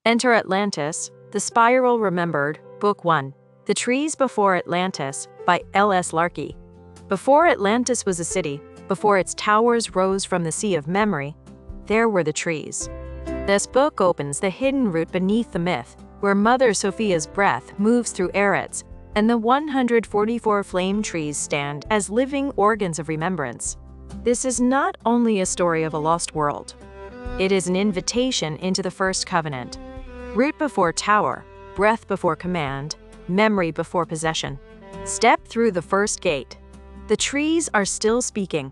Enter Atlantis, The Spiral Remembered, Book 1. The Trees Before Atlantis, by L.S. Larkey. Before Atlantis was a city, before its towers rose from the sea of memory, there were the trees. This book opens the hidden route beneath the myth, where Mother Sophia's breath moves through Eretz, and the 144 flame trees stand as living organs of remembrance. This is not only a story of a lost world. It is an invitation into the first covenant. Root before tower, breath before command, memory before possession. Step through the first gate. The trees are still speaking.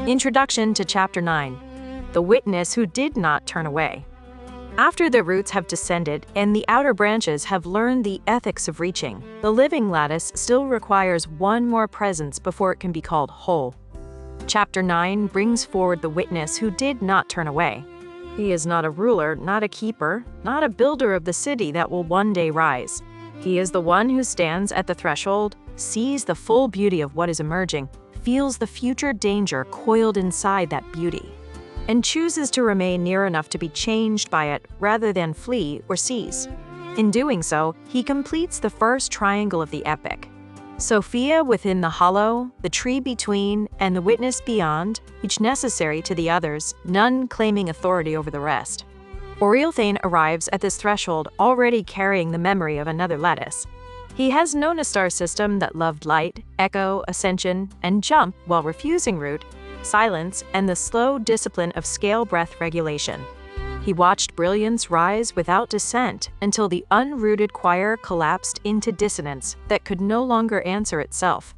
Introduction to Chapter 9. The witness who did not turn away. After the roots have descended and the outer branches have learned the ethics of reaching, the living lattice still requires one more presence before it can be called whole. Chapter 9 brings forward the witness who did not turn away. He is not a ruler, not a keeper, not a builder of the city that will one day rise. He is the one who stands at the threshold, sees the full beauty of what is emerging, feels the future danger coiled inside that beauty, and chooses to remain near enough to be changed by it rather than flee or seize. In doing so, he completes the first triangle of the epic. Sophia within the hollow, the tree between, and the witness beyond, each necessary to the others, none claiming authority over the rest. Ori'el'thane arrives at this threshold already carrying the memory of another lattice. He has known a star system that loved light, echo, ascension, and jump while refusing root, silence, and the slow discipline of scale breath regulation. He watched brilliance rise without dissent until the unrooted choir collapsed into dissonance that could no longer answer itself.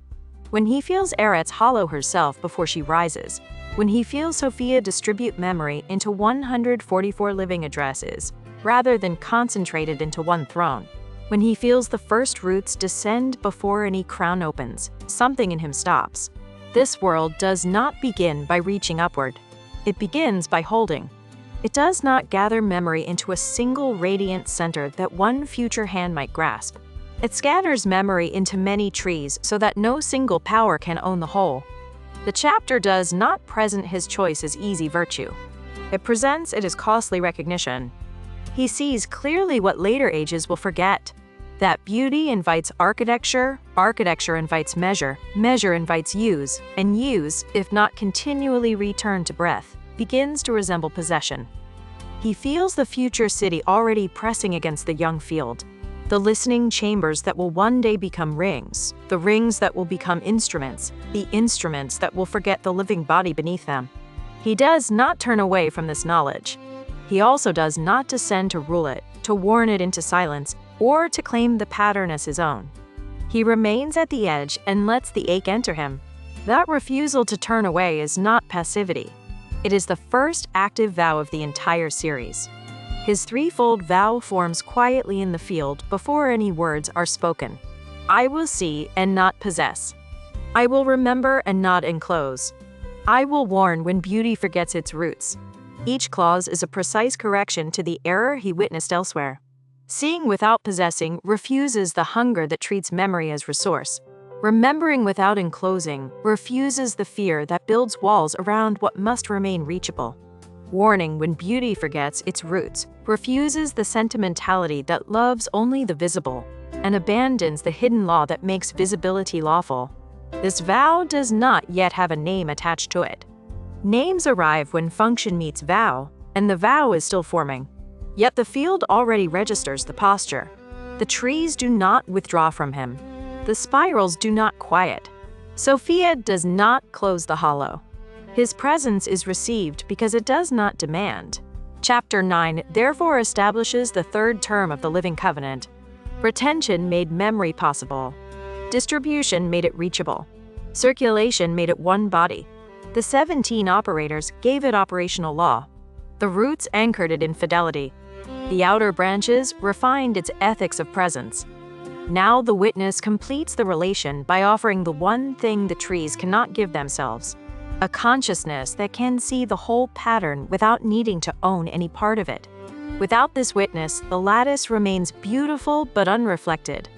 When he feels Eretz hollow herself before she rises, when he feels Sophia distribute memory into 144 living addresses, rather than concentrated into one throne, when he feels the first roots descend before any crown opens, something in him stops. This world does not begin by reaching upward. It begins by holding. It does not gather memory into a single radiant center that one future hand might grasp. It scatters memory into many trees so that no single power can own the whole. The chapter does not present his choice as easy virtue. It presents it as costly recognition. He sees clearly what later ages will forget. That beauty invites architecture, architecture invites measure, measure invites use, and use, if not continually returned to breath, begins to resemble possession. He feels the future city already pressing against the young field, the listening chambers that will one day become rings, the rings that will become instruments, the instruments that will forget the living body beneath them. He does not turn away from this knowledge. He also does not descend to rule it, to warn it into silence, or to claim the pattern as his own. He remains at the edge and lets the ache enter him. That refusal to turn away is not passivity. It is the first active vow of the entire series. His threefold vow forms quietly in the field before any words are spoken. I will see and not possess. I will remember and not enclose. I will warn when beauty forgets its roots. Each clause is a precise correction to the error he witnessed elsewhere. Seeing without possessing refuses the hunger that treats memory as resource. Remembering without enclosing refuses the fear that builds walls around what must remain reachable. Warning when beauty forgets its roots refuses the sentimentality that loves only the visible and abandons the hidden law that makes visibility lawful. This vow does not yet have a name attached to it. Names arrive when function meets vow, and the vow is still forming. Yet the field already registers the posture. The trees do not withdraw from him. The spirals do not quiet. Sophia does not close the hollow. His presence is received because it does not demand. Chapter 9 therefore establishes the third term of the living covenant. Retention made memory possible. Distribution made it reachable. Circulation made it one body. The 17 operators gave it operational law. The roots anchored it in fidelity. The outer branches refined its ethics of presence. Now the witness completes the relation by offering the one thing the trees cannot give themselves, a consciousness that can see the whole pattern without needing to own any part of it. Without this witness, the lattice remains beautiful but unreflected.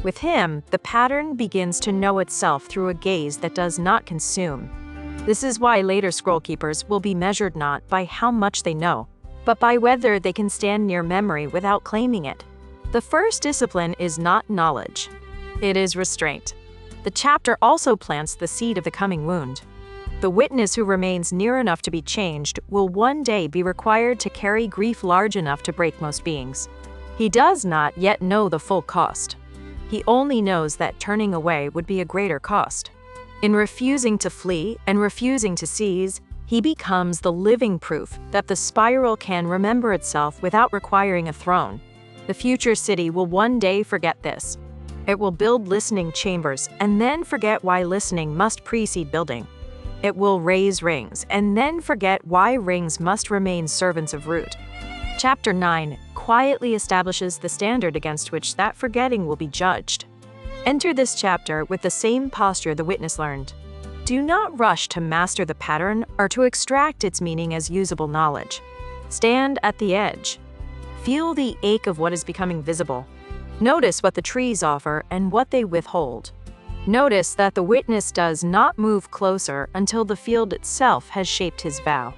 With him, the pattern begins to know itself through a gaze that does not consume. This is why later scroll keepers will be measured not by how much they know, but by whether they can stand near memory without claiming it. The first discipline is not knowledge. It is restraint. The chapter also plants the seed of the coming wound. The witness who remains near enough to be changed will one day be required to carry grief large enough to break most beings. He does not yet know the full cost. He only knows that turning away would be a greater cost. In refusing to flee and refusing to seize, he becomes the living proof that the spiral can remember itself without requiring a throne. The future city will one day forget this. It will build listening chambers and then forget why listening must precede building. It will raise rings and then forget why rings must remain servants of root. Chapter 9 quietly establishes the standard against which that forgetting will be judged. Enter this chapter with the same posture the witness learned. Do not rush to master the pattern or to extract its meaning as usable knowledge. Stand at the edge. Feel the ache of what is becoming visible. Notice what the trees offer and what they withhold. Notice that the witness does not move closer until the field itself has shaped his vow.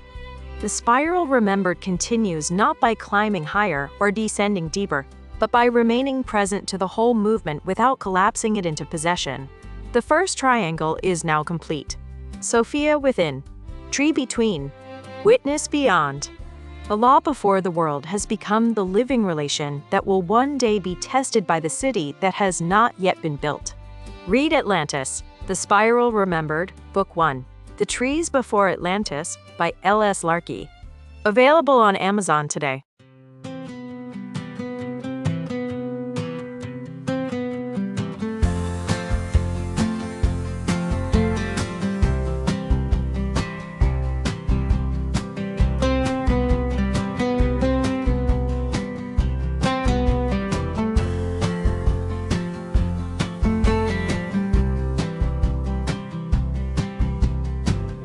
The spiral remembered continues not by climbing higher or descending deeper, but by remaining present to the whole movement without collapsing it into possession. The first triangle is now complete. Sophia within, tree between, witness beyond. The law before the world has become the living relation that will one day be tested by the city that has not yet been built. Read Atlantis, The Spiral Remembered, Book 1, The Trees Before Atlantis by L.S. Larkey. Available on Amazon today.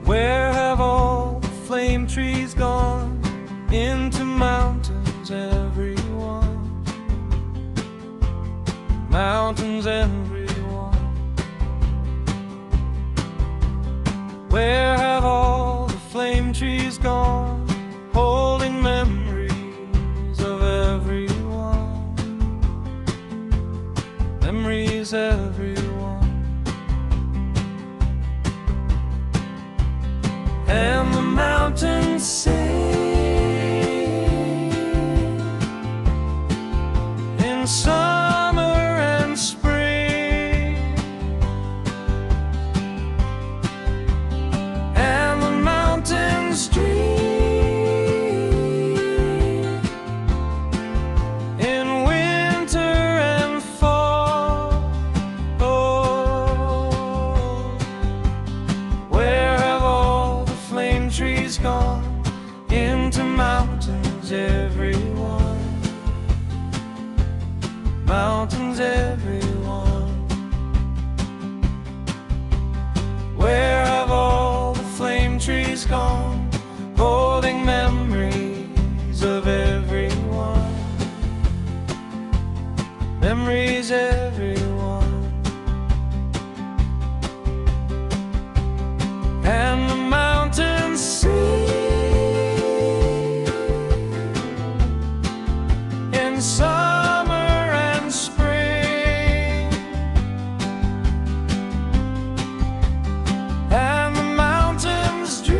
Where have all the flame trees gone? Into mountains, everyone. Mountains, everyone. Where have all the flame trees gone? Holding memories of everyone. Memories, everyone. And the mountains sing in summer and spring, and the mountains dream in winter and fall. Oh, where have all trees gone? Into mountains, everyone. Mountains, everyone. Where have all the flame trees gone? Holding memories of everyone. Memories, everyone. And the mountains sing in summer and spring, and the mountains dream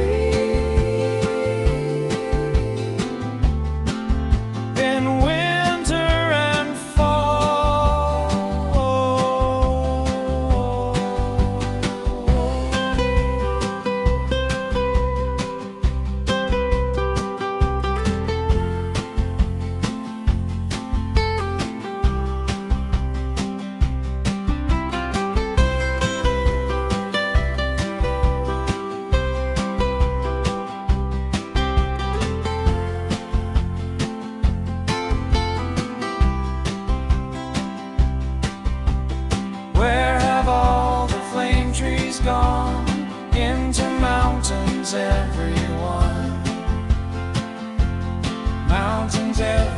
in winter and fall. Where have all the flame trees gone? Into mountains, everyone. Mountains, everyone.